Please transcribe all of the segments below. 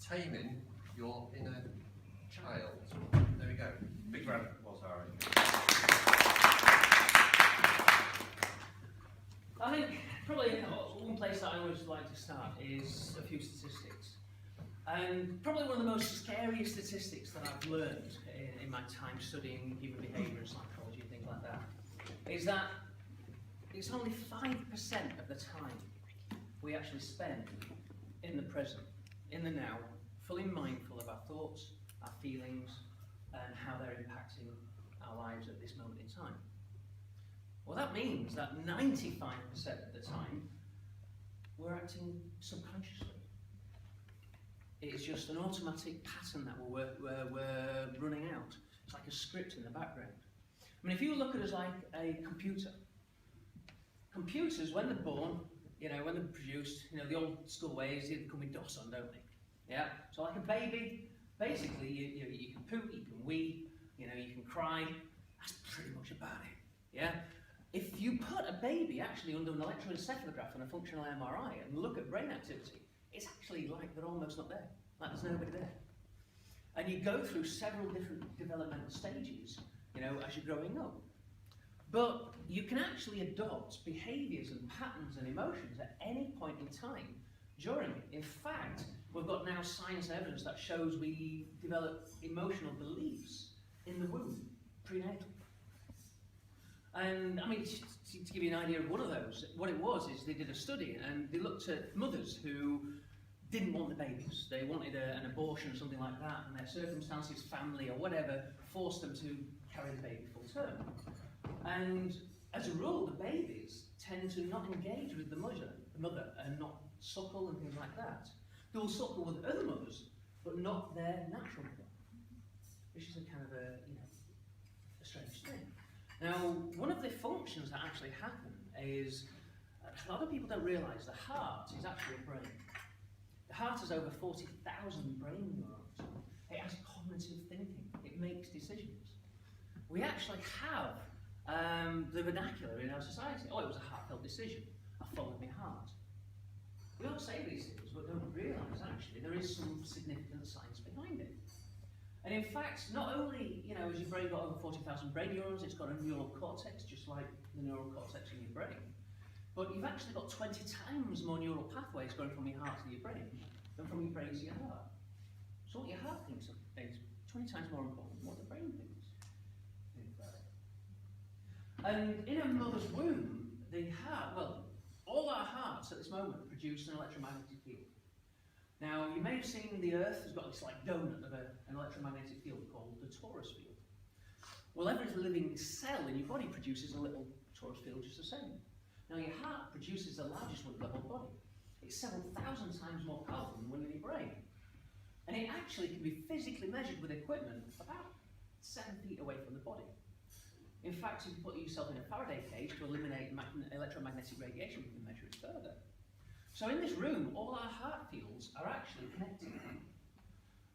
taming your inner child. There we go. Big round of applause, Harry. I think probably one place that I always like to start is a few statistics. And probably one of the most scariest statistics that I've learned in my time studying human behaviour and psychology and things like that is that it's only 5% of the time we actually spend in the present, in the now, fully mindful of our thoughts, our feelings, and how they're impacting our lives at this moment in time. Well, that means that 95% of the time we're acting subconsciously. It's just an automatic pattern that we're running out. It's like a script in the background. I mean, if you look at us like a computer, computers, when they're born, when they're produced, the old school ways, they come with DOS on, don't they? Yeah? So like a baby, basically, you can poop, you can wee, you can cry. That's pretty much about it. Yeah? If you put a baby actually under an electroencephalograph and a functional MRI and look at brain activity, it's actually like they're almost not there, like there's nobody there. And you go through several different developmental stages, as you're growing up. But you can actually adopt behaviours and patterns and emotions at any point in time during it. In fact, we've got now science and evidence that shows we develop emotional beliefs in the womb, prenatal. And I mean, to give you an idea of one of those, what it was is they did a study and they looked at mothers who didn't want the babies. They wanted an abortion or something like that, and their circumstances, family or whatever, forced them to carry the baby full term. And as a rule, the babies tend to not engage with the mother and not suckle and things like that. They will suckle with other mothers, but not their natural mother, which is a kind of a strange thing. Now, one of the functions that actually happen is, a lot of people don't realise the heart is actually a brain. The heart has over 40,000 brain neurons. It has cognitive thinking. It makes decisions. We actually have the vernacular in our society. Oh, it was a heartfelt decision. I followed my heart. We all say these things, but don't realise actually there is some significant science behind it. And in fact, not only, has your brain got over 40,000 brain neurons, it's got a neural cortex, just like the neural cortex in your brain. But you've actually got 20 times more neural pathways going from your heart to your brain than from your brain to your heart. So what your heart thinks is 20 times more important than what the brain thinks. And in a mother's womb, the heart, all our hearts at this moment produce an electromagnetic field. Now, you may have seen the Earth has got this like donut of an electromagnetic field called the torus field. Well, every living cell in your body produces a little torus field just the same. Now, your heart produces the largest one of the whole body. It's several thousand times more powerful than one in your brain. And it actually can be physically measured with equipment about 7 feet away from the body. In fact, if you put yourself in a Faraday cage to eliminate electromagnetic radiation, we can measure it further. So in this room, all our heart fields are actually connected.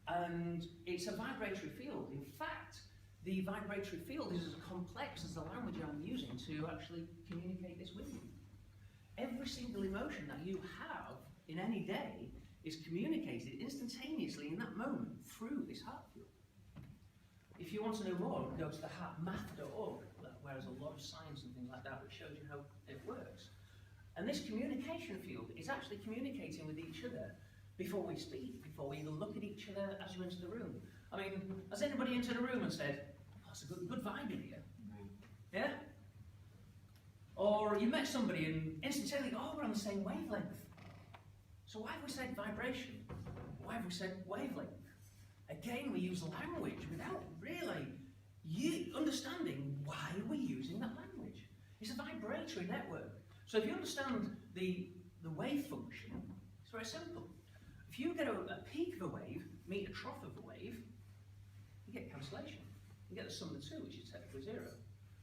And it's a vibratory field. In fact, the vibratory field is as complex as the language I'm using to actually communicate this with you. Every single emotion that you have in any day is communicated instantaneously in that moment through this heart field. If you want to know more, go to the heartmath.org, where there's a lot of science and things like that which shows you how it works. And this communication field is actually communicating with each other before we speak, before we even look at each other as you enter the room. I mean, has anybody entered a room and said, oh, that's a good vibe in here? Yeah? Or you met somebody and instantaneously go, oh, we're on the same wavelength. So why have we said vibration? Why have we said wavelength? Again, we use language without really understanding why we're using that language. It's a vibratory network. So if you understand the wave function, it's very simple. If you get a peak of a wave, meet a trough of a wave, you get cancellation. You get the sum of the two, which is technically zero.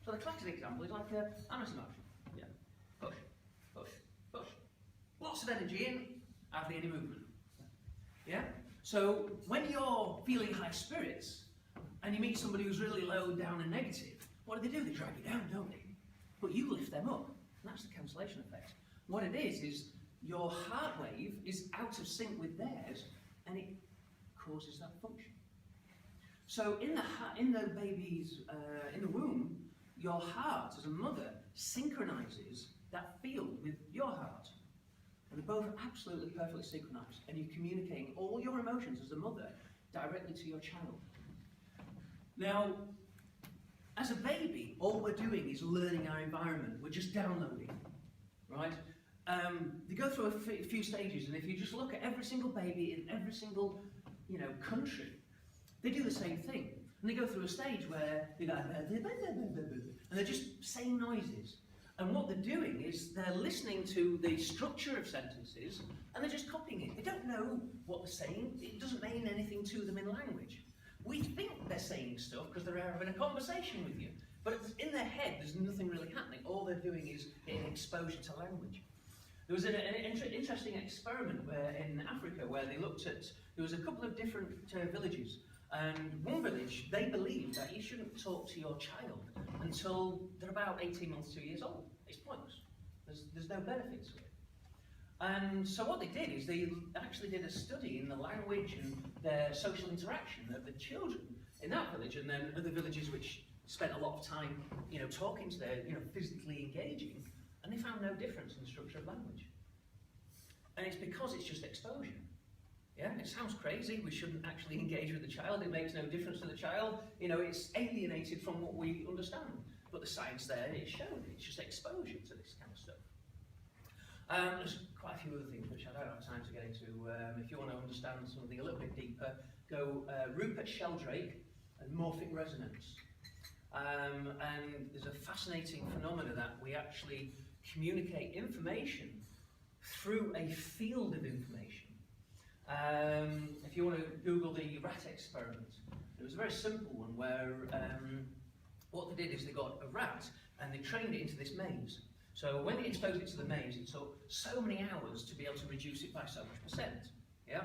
So the classic example is like a Amazon motion. Yeah. Push, push, push. Lots of energy in, hardly any movement. Yeah? So when you're feeling high spirits and you meet somebody who's really low down and negative, what do? They drag you down, don't they? But you lift them up. And that's the cancellation effect. What it is your heart wave is out of sync with theirs, and it causes that function. So in the baby's in the womb, your heart as a mother synchronizes that field with your heart. And they're both absolutely perfectly synchronized, and you're communicating all your emotions as a mother directly to your child. Now, as a baby, all we're doing is learning our environment. We're just downloading, right? They go through a few stages, and if you just look at every single baby in every single, country, they do the same thing. And they go through a stage where they go, and they're just saying noises. And what they're doing is they're listening to the structure of sentences, and they're just copying it. They don't know what they're saying. It doesn't mean anything to them in language. We think they're saying stuff because they're having a conversation with you. But in their head, there's nothing really happening. All they're doing is getting exposure to language. There was an interesting experiment in Africa where they looked at, there was a couple of different villages. And one village, they believed that you shouldn't talk to your child until they're about 18 months, 2 years old. It's pointless. There's no benefit to it. And so what they did is they actually did a study in the language and their social interaction of the children in that village, and then other villages which spent a lot of time, talking to their, physically engaging, and they found no difference in the structure of language. And it's because it's just exposure. Yeah, it sounds crazy. We shouldn't actually engage with the child. It makes no difference to the child. It's alienated from what we understand. But the science there is shown. It's just exposure to this kind of stuff. There's quite a few other things which I don't have time to get into. If you want to understand something a little bit deeper, go Rupert Sheldrake and morphic resonance. And there's a fascinating phenomena that we actually communicate information through a field of information. If you want to Google the rat experiment, it was a very simple one where what they did is they got a rat and they trained it into this maze. So when they exposed it to the maze, it took so many hours to be able to reduce it by so much percent. Yeah?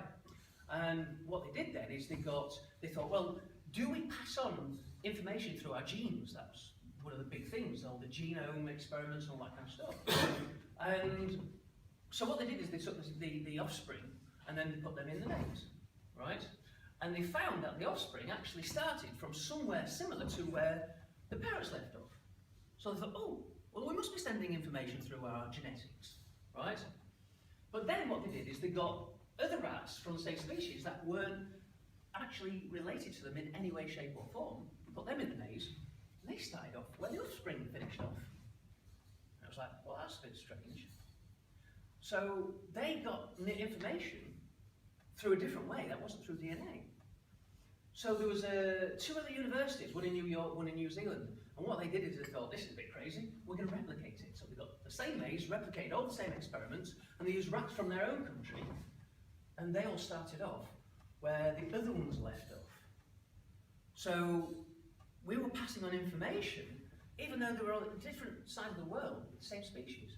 And what they did then is they thought, well, do we pass on information through our genes? That's one of the big things, all the genome experiments and all that kind of stuff. And so what they did is they took the offspring and then they put them in the maze, right? And they found that the offspring actually started from somewhere similar to where the parents left off. So they thought, oh, well, we must be sending information through our genetics, right? But then what they did is they got other rats from the same species that weren't actually related to them in any way, shape or form, put them in the maze, and they started off where the offspring finished off. And I was like, well, that's a bit strange. So they got information through a different way, that wasn't through DNA. So there was two other universities, one in New York, one in New Zealand, and what they did is they thought, this is a bit crazy, we're going to replicate it. So they got the same maze, replicated all the same experiments, and they used rats from their own country, and they all started off where the other ones left off. So we were passing on information, even though they were on a different side of the world, with the same species.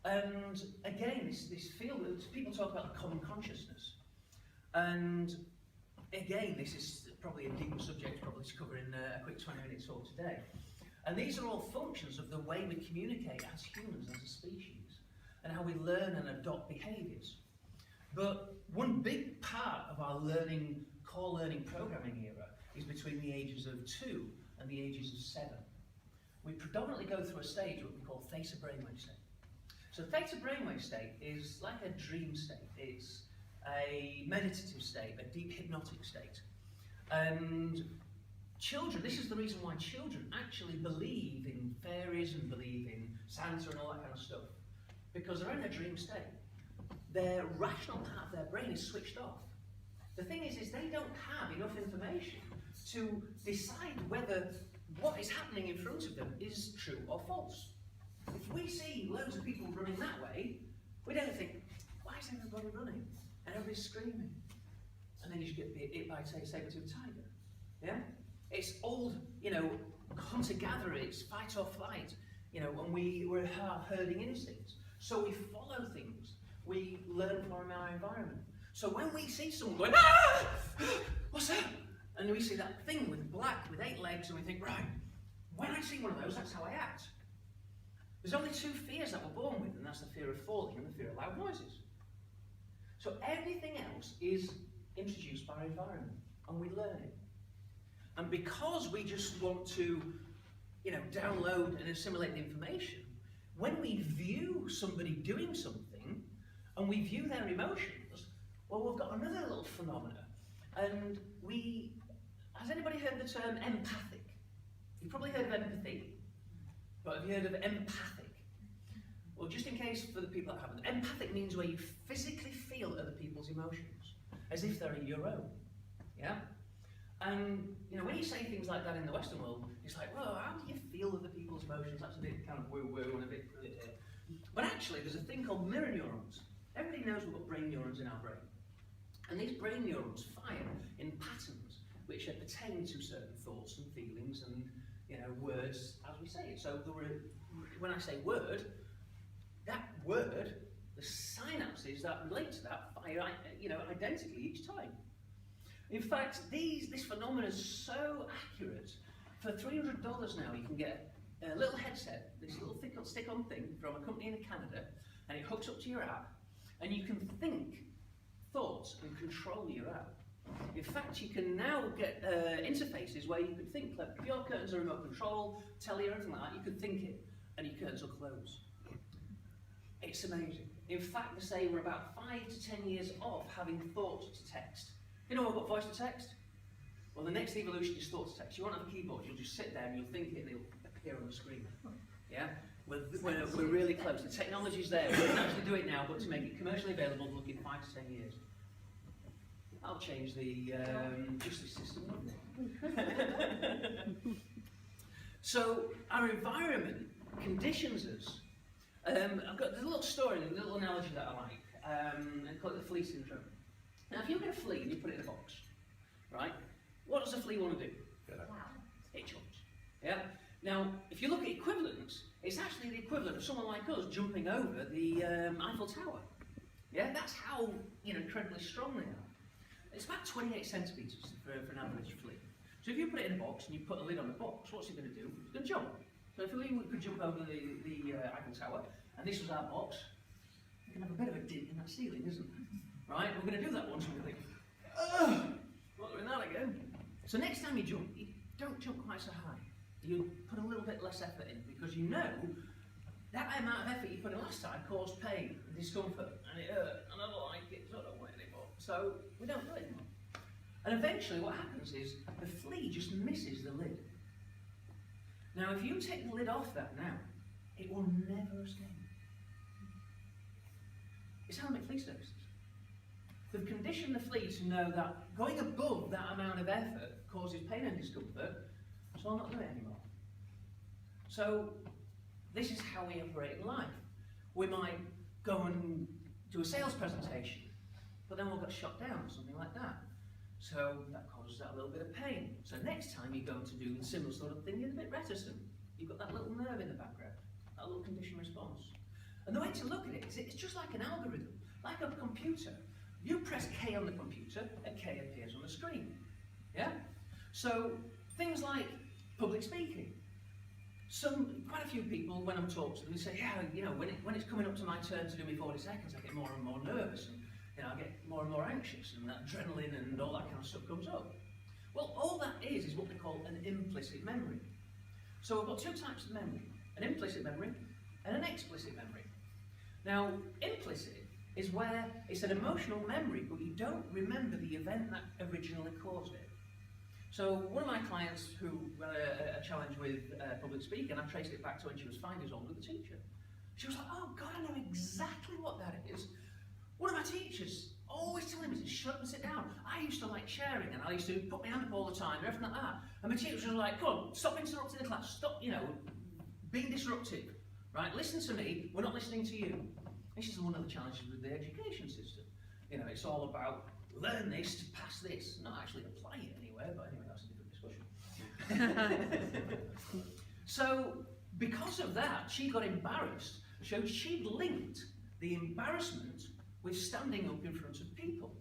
And again, this field, people talk about the common consciousness. And again, this is probably a deeper subject, probably to cover in a quick 20 minutes talk today. And these are all functions of the way we communicate as humans, as a species, and how we learn and adopt behaviours. But one big part of our core learning programming era is between the ages of 2 and the ages of 7. We predominantly go through a stage, what we call theta brainwave state. So theta brainwave state is like a dream state. It's a meditative state, a deep hypnotic state. And children, this is the reason why children actually believe in fairies and believe in Santa and all that kind of stuff. Because they're in a dream state. Their rational part of their brain is switched off. The thing is they don't have enough information to decide whether what is happening in front of them is true or false. If we see loads of people running that way, we don't think, why is everybody running? And everybody's screaming. And then you should get hit by, say, a saber-toothed tiger. Yeah? It's old, hunter-gatherer, it's fight or flight, and we're herding instincts. So we follow things. We learn from our environment. So when we see someone going, ah! What's that? And we see that thing with 8 legs, and we think, right, when I see one of those, that's how I act. There's only 2 fears that we're born with, and that's the fear of falling and the fear of loud noises. So everything else is introduced by our environment, and we learn it. And because we just want to, download and assimilate the information, when we view somebody doing something, and we view their emotions, well, we've got another little phenomena. And has anybody heard the term empathic? You've probably heard of empathy, but have you heard of empathic? Well, just in case for the people that haven't, empathic means where you physically feel other people's emotions, as if they're your own, yeah? And, when you say things like that in the Western world, it's like, well, how do you feel other people's emotions? That's a bit kind of woo-woo and a bit... But actually, there's a thing called mirror neurons. Everybody knows we've got brain neurons in our brain. And these brain neurons fire in patterns which pertain to certain thoughts and feelings and, words as we say it. So when I say word, that word, the synapses that relate to that fire, identically each time. In fact, this phenomenon is so accurate. For $300 now, you can get a little headset, this little stick-on thing from a company in Canada, and it hooks up to your app, and you can think thoughts and control your app. In fact, you can now get interfaces where you could think, like, if your curtains are remote control, telly or anything like that, you could think it, and your curtains will close. It's amazing. In fact, they say we're about 5 to 10 years off having thought to text. You know what voice to text? Well, the next evolution is thought to text. You won't have a keyboard, you'll just sit there and you'll think it and it'll appear on the screen. Yeah? We're really close. The technology's there. We can actually do it now, but to make it commercially available, we're looking 5 to 10 years. That'll change the justice system, wouldn't it? So, our environment conditions us. I've got a little story, a little analogy that I like. I call it the flea syndrome. Now, if you get a flea and you put it in a box, right, what does a flea want to do? It jumps. Yeah? Now, if you look at equivalents, it's actually the equivalent of someone like us jumping over the Eiffel Tower. Yeah? That's how incredibly strong they are. It's about 28 centimetres for an average flea. So if you put it in a box and you put a lid on the box, what's it going to do? It's going to jump. So if we could jump over the Eiffel Tower, and this was our box, we can have a bit of a dent in that ceiling, isn't it? Right? We're going to do that once and we're going to think, ugh, not doing that again. So next time you jump, you don't jump quite so high. You put a little bit less effort in, because you know that amount of effort you put in last time caused pain and discomfort, and it hurt, and I don't like it, so I don't want it anymore. So we don't do it anymore. And eventually what happens is the flea just misses the lid. Now if you take the lid off that now, it will never escape. It's how they make flea services. They've conditioned the flea to know that going above that amount of effort causes pain and discomfort, so I'll not do it anymore. So this is how we operate in life. We might go and do a sales presentation, but then we'll get shot down or something like that. So that causes that little bit of pain. So next time you go to do the similar sort of thing, you're a bit reticent. You've got that little nerve in the background, that little conditioned response. And the way to look at it is it's just like an algorithm, like a computer. You press K on the computer and K appears on the screen. Yeah? So things like public speaking. Quite a few people, when I'm talking to them, they say, yeah, when it's coming up to my turn to do my 40 seconds, I get more and more nervous, and I get more and more anxious, and that adrenaline and all that kind of stuff comes up. Well, all that is what we call an implicit memory. So we've got two types of memory, an implicit memory and an explicit memory. Now, implicit is where it's an emotional memory, but you don't remember the event that originally caused it. So one of my clients who had a challenge with public speaking, I traced it back to when she was 5 years old with a teacher. She was like, oh God, I know exactly what that is. One of my teachers always telling me to shut up and sit down. I used to like sharing, and I used to put my hand up all the time, and everything like that. And my teacher was like, come on, stop interrupting the class, stop, being disruptive, right? Listen to me, we're not listening to you. This is one of the challenges with the education system. It's all about learn this to pass this, not actually apply it anywhere, but anyway, that's a different discussion. So, because of that, she got embarrassed, so she linked the embarrassment with standing up in front of people.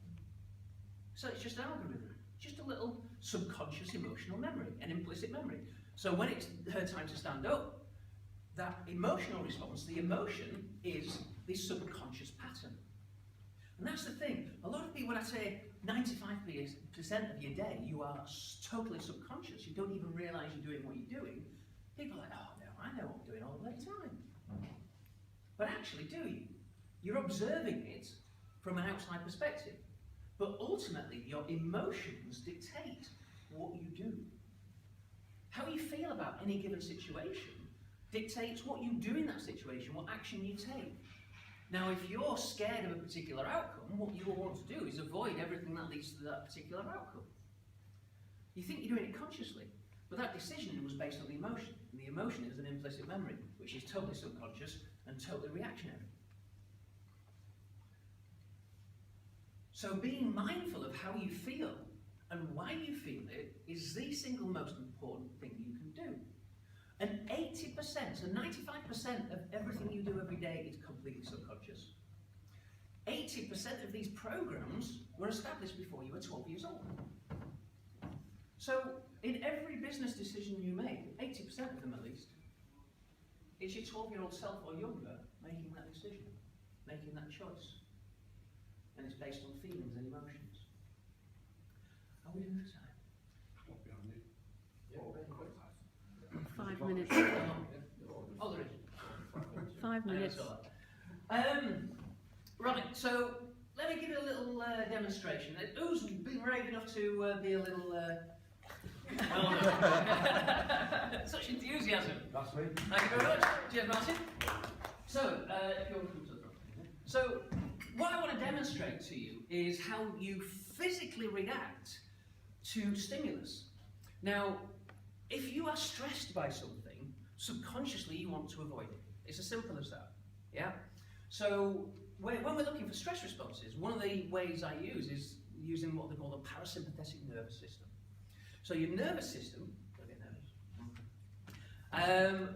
So it's just an algorithm, just a little subconscious emotional memory, an implicit memory. So when it's her time to stand up, that emotional response, the emotion is this subconscious pattern. And that's the thing. A lot of people, when I say, 95% of your day you are totally subconscious. You don't even realise you're doing what you're doing. People are like, oh no, I know what I'm doing all the time. But actually, do you? You're observing it from an outside perspective. But ultimately, your emotions dictate what you do. How you feel about any given situation dictates what you do in that situation, what action you take. Now, if you're scared of a particular outcome, what you will want to do is avoid everything that leads to that particular outcome. You think you're doing it consciously, but that decision was based on the emotion. And the emotion is an implicit memory, which is totally subconscious and totally reactionary. So being mindful of how you feel and why you feel it is the single most important thing you can do. And 80%, so 95% of everything you do every day is completely subconscious. 80% of these programs were established before you were 12 years old. So in every business decision you make, 80% of them at least, it's your 12-year-old self or younger making that decision, making that choice. And it's based on feelings and emotions. Are we doing this time? What behind it? Yeah, 5 minutes. Oh, there is. 5 minutes. Right, so let me give you a little demonstration. Who's been brave enough to be a little... such enthusiasm. That's me. Thank you very much. Cheers, Martin. So, if you want to come to the front. So, what I want to demonstrate to you is how you physically react to stimulus. Now, if you are stressed by something, subconsciously you want to avoid it. It's as simple as that. Yeah? So, when we're looking for stress responses, one of the ways I use is using what they call the parasympathetic nervous system. So your nervous system, a bit nervous,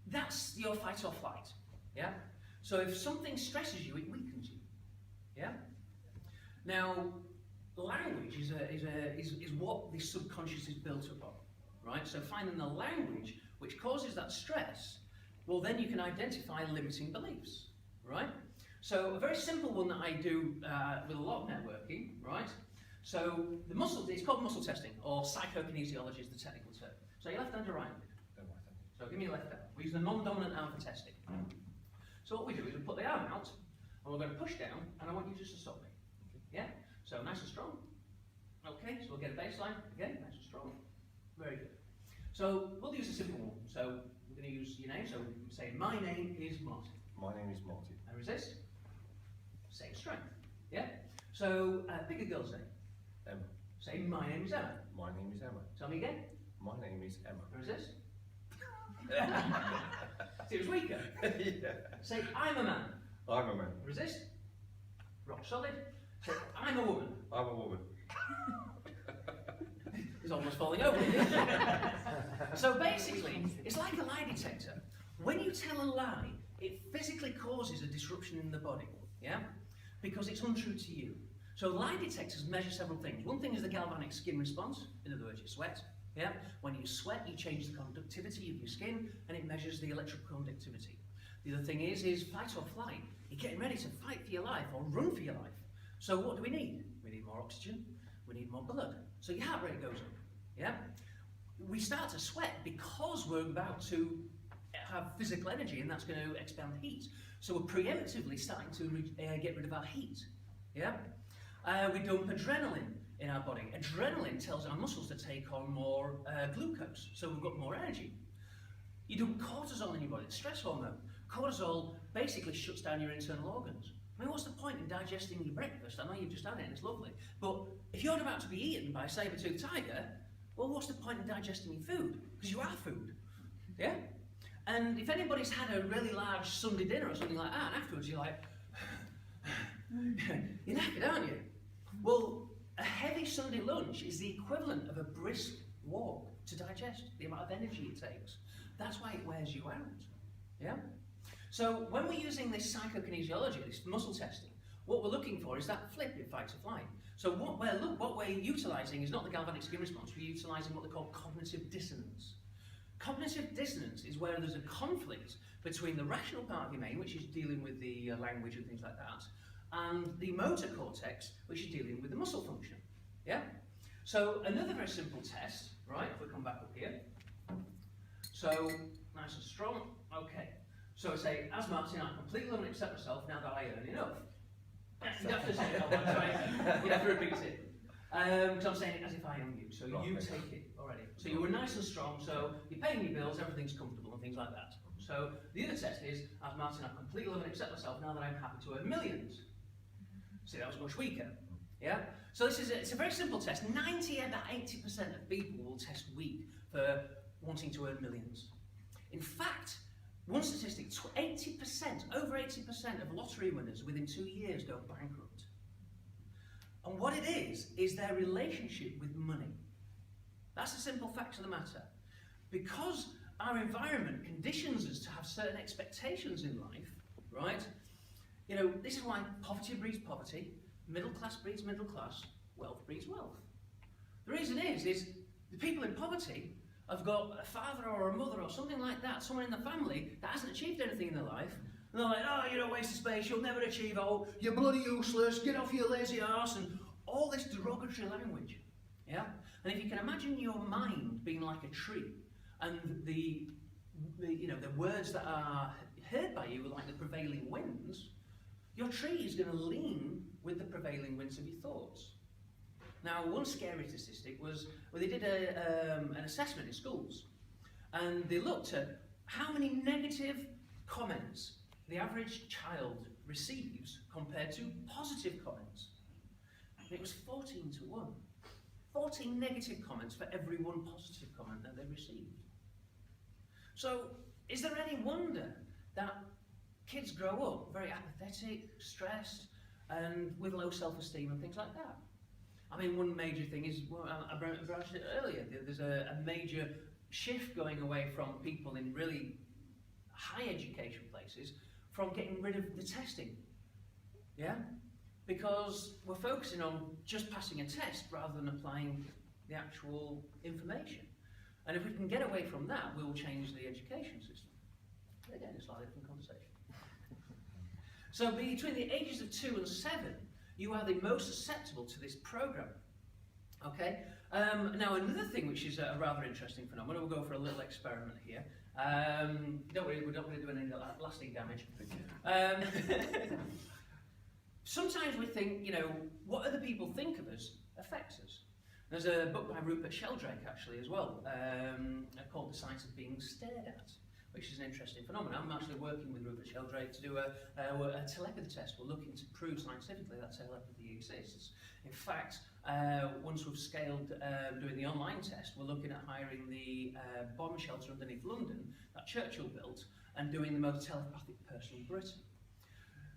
that's your fight or flight. Yeah? So if something stresses you, it weakens you. Yeah? Now, language is what the subconscious is built upon. Right? So finding the language which causes that stress, well then you can identify limiting beliefs. Right? So a very simple one that I do with a lot of networking, right? So the muscle, it's called muscle testing, or psychokinesiology is the technical term. So your left hand or right hand? So give me your left hand. We use the non-dominant arm for testing. So what we do is we put the arm out, and we're going to push down, and I want you just to stop me. Yeah? So nice and strong. Okay, so we'll get a baseline, again, nice and strong. Very good. So we'll use a simple one. So we're going to use your name, so we can say, my name is Martin. My name is Martin. And resist. Same strength. Yeah? So pick a girl's name. Emma. Say, my name is Emma. My name is Emma. Tell me again. My name is Emma. Resist. See, it was weaker. Yeah. Say, I'm a man. I'm a man. Resist. Rock solid. Say, I'm a woman. I'm a woman. He's almost falling over. So basically, it's like a lie detector. When you tell a lie, it physically causes a disruption in the body. Yeah? Because it's untrue to you. So lie detectors measure several things. One thing is the galvanic skin response, in other words, you sweat. Yeah? When you sweat, you change the conductivity of your skin, and it measures the electrical conductivity. The other thing is fight or flight. You're getting ready to fight for your life or run for your life. So what do we need? We need more oxygen, we need more blood. So your heart rate goes up. Yeah? We start to sweat because we're about to have physical energy, and that's going to expand heat. So we're preemptively starting to get rid of our heat. Yeah? We dump adrenaline in our body. Adrenaline tells our muscles to take on more glucose, so we've got more energy. You dump cortisol in your body, it's stress hormone. Cortisol basically shuts down your internal organs. I mean, what's the point in digesting your breakfast? I know you've just had it and it's lovely, but if you're about to be eaten by a saber-toothed tiger, well, what's the point in digesting your food? Because you are food. Yeah? And if anybody's had a really large Sunday dinner or something like that, and afterwards you're like, you're knackered, aren't you? Well, a heavy Sunday lunch is the equivalent of a brisk walk to digest the amount of energy it takes. That's why it wears you out. Yeah? So when we're using this psychokinesiology, this muscle testing, what we're looking for is that flip in fight or flight. So what we're utilising is not the galvanic skin response, we're utilising what they call cognitive dissonance. Cognitive dissonance is where there's a conflict between the rational part of your brain, which is dealing with the language and things like that, and the motor cortex, which is dealing with the muscle function. Yeah? So another very simple test, right, if we come back up here. So, nice and strong, okay. So I say, as Martin, I completely love and accept myself now that I earn enough. You have to say it, I'm sorry, you have to repeat it. Because I'm saying it as if I own you, so you take it already. So you were nice and strong, so you're paying your bills, everything's comfortable and things like that. So the other test is, as Martin, I completely love and accept myself now that I'm happy to earn millions. See, that was much weaker. Yeah? So it's a very simple test. About 80% of people will test weak for wanting to earn millions. In fact, one statistic, 80%, over 80% of lottery winners within 2 years go bankrupt. And what it is their relationship with money. That's the simple fact of the matter. Because our environment conditions us to have certain expectations in life, right? You know, this is why poverty breeds poverty, middle class breeds middle class, wealth breeds wealth. The reason is the people in poverty have got a father or a mother or something like that, someone in the family that hasn't achieved anything in their life. And they're like, oh, you're a waste of space, you'll never achieve, oh, you're bloody useless, get off your lazy arse, and all this derogatory language. Yeah? And if you can imagine your mind being like a tree, and the words that are heard by you are like the prevailing winds, your tree is going to lean with the prevailing winds of your thoughts. Now, one scary statistic was, they did an assessment in schools, and they looked at how many negative comments the average child receives compared to positive comments. And it was 14 to 1. 14 negative comments for every one positive comment that they received. So, is there any wonder that kids grow up very apathetic, stressed, and with low self-esteem and things like that? I mean, one major thing is, well, I mentioned it earlier, there's a major shift going away from people in really high education places from getting rid of the testing. Yeah? Because we're focusing on just passing a test rather than applying the actual information. And if we can get away from that, we'll change the education system. Again, it's like a different conversation. So between the ages of 2 and 7, you are the most susceptible to this program. Okay? Now another thing which is a rather interesting phenomenon, we'll go for a little experiment here. Don't worry, we're not going to do any lasting damage. Sometimes we think, you know, what other people think of us affects us. There's a book by Rupert Sheldrake actually as well, called The Science of Being Stared At, which is an interesting phenomenon. I'm actually working with Rupert Sheldrake to do a telepathy test. We're looking to prove scientifically that telepathy exists. In fact, once we've scaled doing the online test, we're looking at hiring the bomb shelter underneath London that Churchill built and doing the most telepathic person in Britain.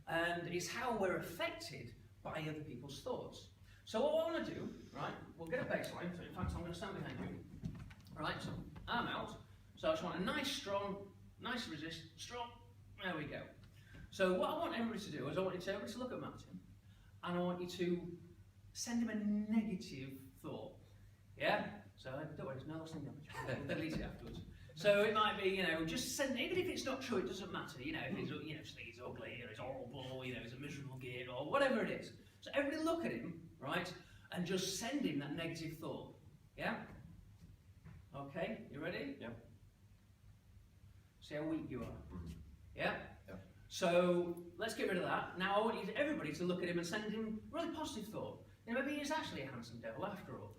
And it's how we're affected by other people's thoughts. So what I want to do, right, we'll get a baseline. So in fact, I'm going to stand behind you. Right, so arm out. So I just want a nice, strong, nice resist, strong. There we go. So what I want everybody to do is I want everybody to look at Martin, and I want you to send him a negative thought. Yeah? So don't worry, there's no lasting damage. We'll delete it afterwards. So it might be, you know, just send, even if it's not true, it doesn't matter. You know, if it's, you know, he's ugly, or he's horrible, or, you know, he's a miserable git, or whatever it is. So everybody look at him, right, and just send him that negative thought. Yeah? Okay, you ready? Yeah. See how weak you are. Yeah? Yeah. So let's get rid of that. Now I want you everybody to look at him and send him a really positive thought. You know, maybe he's actually a handsome devil after all.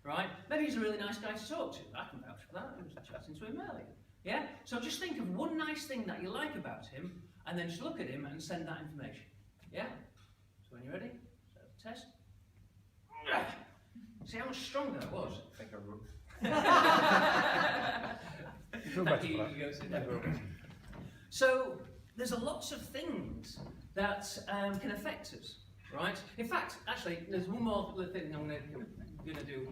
Right? Maybe he's a really nice guy to talk to. I can vouch for that. I was chatting to him earlier. Yeah? So just think of one nice thing that you like about him, and then just look at him and send that information. Yeah? So when you're ready, so test. See how much stronger that was? I think I'm So there's a lots of things that can affect us, right? In fact, actually, there's one more thing I'm going to do.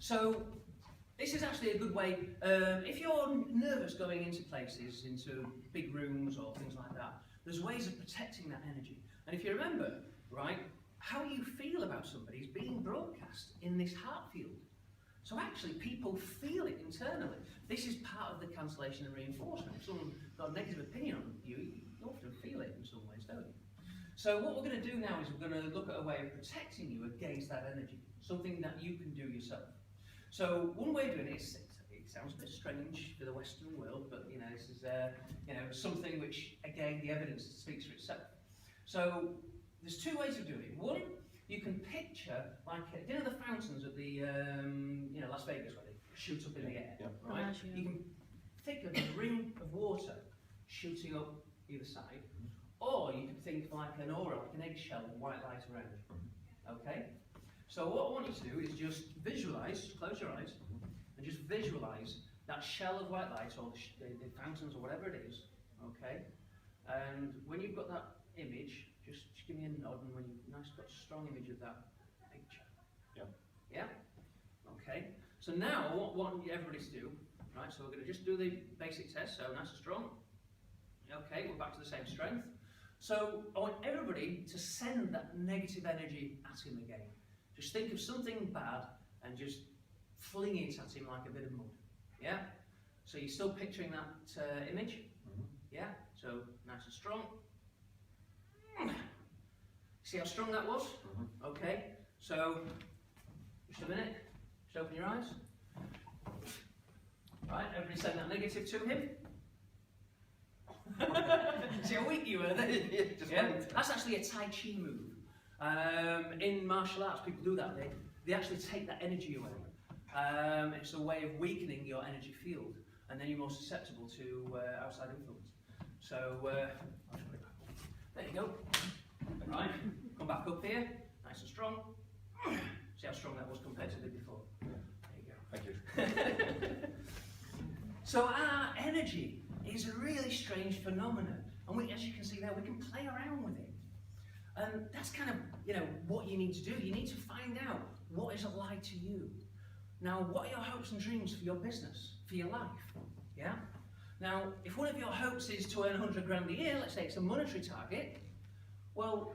So this is actually a good way. If you're nervous going into places, into big rooms or things like that, there's ways of protecting that energy. And if you remember, right, how you feel about somebody is being broadcast in this heart field. So actually, people feel it internally. This is part of the cancellation and reinforcement. If someone's got a negative opinion on you, you often feel it in some ways, don't you? So what we're going to do now is we're going to look at a way of protecting you against that energy, something that you can do yourself. So one way of doing it is, it sounds a bit strange for the Western world, but you know, this is something which, again, the evidence speaks for itself. So there's two ways of doing it. One, you can picture like the fountains at the Las Vegas where they shoot up in the air, right? You can think of a ring of water shooting up either side, or you can think of like an aura, like an eggshell with white light around it. Okay? So what I want you to do is just visualize, close your eyes, and just visualize that shell of white light, or the fountains, or whatever it is. Okay? And when you've got that image, just give me a nod, and when you've got a strong image of that picture. Yeah. Yeah? Okay. So now what I want everybody to do, right? So we're going to just do the basic test. So nice and strong. Okay, we're back to the same strength. So I want everybody to send that negative energy at him again. Just think of something bad and just fling it at him like a bit of mud. Yeah? So you're still picturing that image? Yeah? So nice and strong. See how strong that was? Okay. So just a minute. Just open your eyes. Right, everybody send that negative to him. See how weak you were there? Yeah? That's actually a Tai Chi move. In martial arts, people do that. They actually take that energy away. It's a way of weakening your energy field, and then you're more susceptible to outside influence. So, I'll just put it back up. There you go. Right, come back up here, nice and strong. See how strong that was compared to the before? There you go. Thank you. So our energy is a really strange phenomenon, and as you can see there, we can play around with it. And that's kind of, what you need to do. You need to find out what is alive to you. Now, what are your hopes and dreams for your business, for your life? Yeah? Now, if one of your hopes is to earn 100 grand a year, let's say it's a monetary target, well,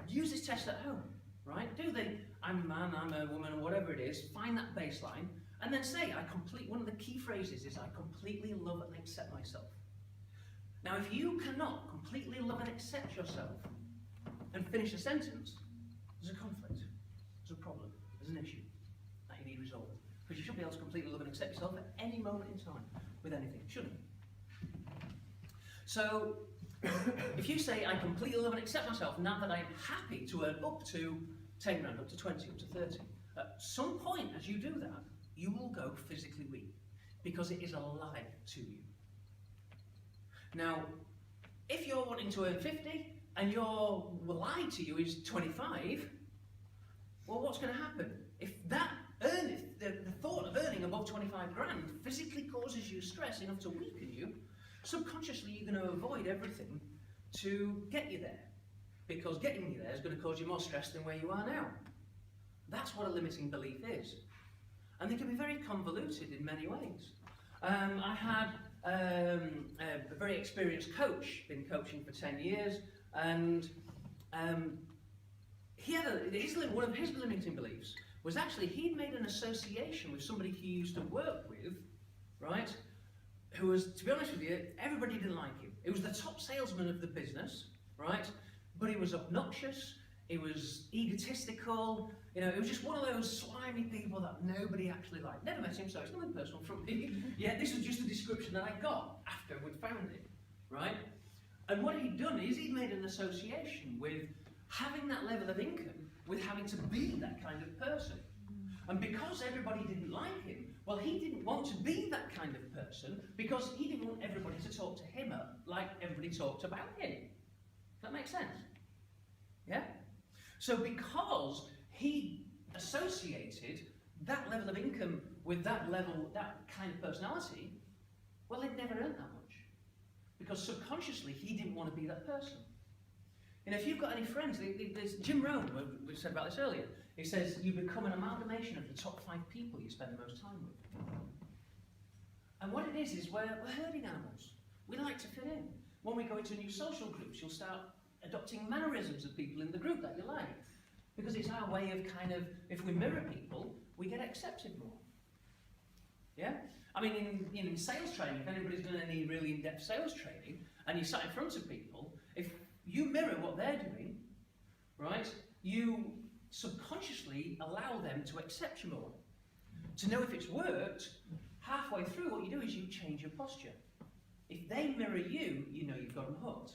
use this test at home, right? I'm a man, I'm a woman, or whatever it is, find that baseline, and then say, one of the key phrases is, I completely love and accept myself. Now, if you cannot completely love and accept yourself and finish a sentence, there's a conflict, there's a problem, there's an issue that you need resolved. Because you should be able to completely love and accept yourself at any moment in time with anything, shouldn't you? So, if you say, I completely love and accept myself now that I'm happy to earn up to 10 grand, up to 20, up to 30, at some point as you do that, you will go physically weak because it is alive to you. Now, if you're wanting to earn 50 and your lie to you is 25, well, what's going to happen? If the thought of earning above 25 grand physically causes you stress enough to weaken you, subconsciously you're going to avoid everything to get you there, because getting you there is going to cause you more stress than where you are now. That's what a limiting belief is. And they can be very convoluted in many ways. I had a very experienced coach, been coaching for 10 years, and he had one of his limiting beliefs was actually he'd made an association with somebody he used to work with, right, who was, to be honest with you, everybody didn't like him. It was the top salesman of the business, right, but he was obnoxious, he was egotistical, it was just one of those slimy people that nobody actually liked. Never met him, so it's nothing personal from me. Yeah, this was just a description that I got after we'd found it, right? And what he'd done is he'd made an association with having that level of income with having to be that kind of person. And because everybody didn't like him, well, he didn't want to be that kind of person because he didn't want everybody to talk to him like everybody talked about him. Does that make sense? Yeah? So because he associated that level of income with that kind of personality, well, they'd never earned that much. Because subconsciously, he didn't want to be that person. And if you've got any friends, there's Jim Rohn, we said about this earlier, he says, you become an amalgamation of the top 5 people you spend the most time with. And what it is we're herding animals. We like to fit in. When we go into new social groups, you'll start adopting mannerisms of people in the group that you like. Because it's our way of if we mirror people, we get accepted more. Yeah? I mean, in sales training, if anybody's done any really in-depth sales training, and you sat in front of people, if you mirror what they're doing, right? You subconsciously allow them to accept you more. To know if it's worked, halfway through what you do is you change your posture. If they mirror you, you know you've got them hooked.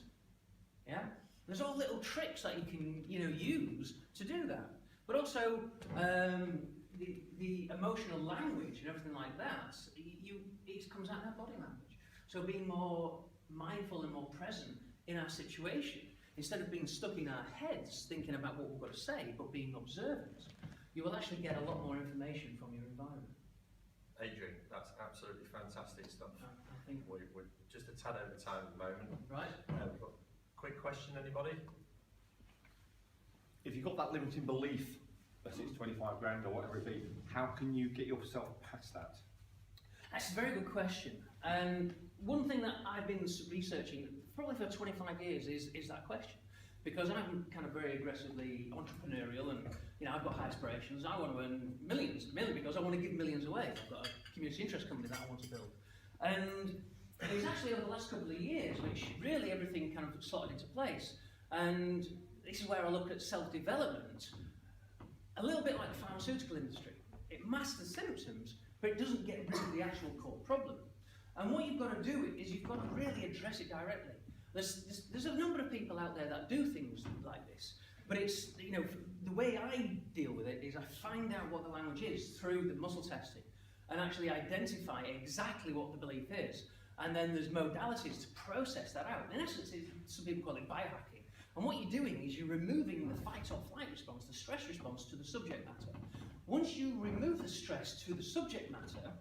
Yeah? There's all little tricks that you can, use to do that. But also, the emotional language and everything like that, it comes out in our body language. So being more mindful and more present in our situation, instead of being stuck in our heads thinking about what we've got to say, but being observant, you will actually get a lot more information from your environment. Adrian, that's absolutely fantastic stuff. I think. We're just a tad over time at the moment. Right. We've got a quick question, anybody? If you've got that limiting belief that it's 25 grand or whatever it be, how can you get yourself past that? That's a very good question. One thing that I've been researching probably for 25 years is that question. Because I'm kind of very aggressively entrepreneurial and I've got high aspirations. I want to earn millions, mainly because I want to give millions away. I've got a community interest company that I want to build. And it was actually over the last couple of years which really everything kind of slotted into place. And this is where I look at self-development, a little bit like the pharmaceutical industry. It masks the symptoms, but it doesn't get rid of the actual core problem. And what you've got to do is you've got to really address it directly. There's a number of people out there that do things like this, but it's, the way I deal with it is I find out what the language is through the muscle testing and actually identify exactly what the belief is. And then there's modalities to process that out. In essence, some people call it biohacking. And what you're doing is you're removing the fight or flight response, the stress response to the subject matter. Once you remove the stress to the subject matter,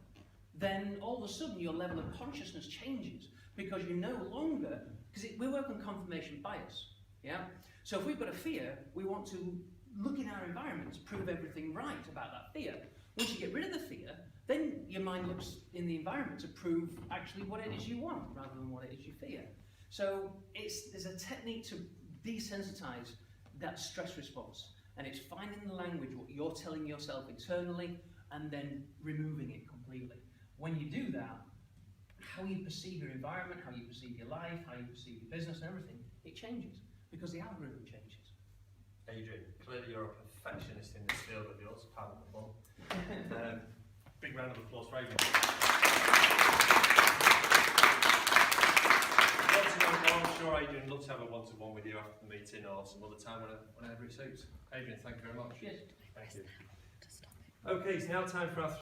then all of a sudden your level of consciousness changes because you're no longer, because we work on confirmation bias, yeah? So if we've got a fear, we want to look in our environment to prove everything right about that fear. Once you get rid of the fear, then your mind looks in the environment to prove actually what it is you want rather than what it is you fear. So there's a technique to desensitize that stress response, and it's finding the language, what you're telling yourself internally, and then removing it completely. When you do that, how you perceive your environment, how you perceive your life, how you perceive your business and everything, it changes because the algorithm changes. Adrian, clearly you're a perfectionist in this field of yours, pardon the pun. Big round of applause for Adrian. I'm sure Adrian would love to have a one-to-one with you after the meeting or some other time whenever it suits. Adrian, thank you very much. Cheers. Thank you. Okay, it's now time for our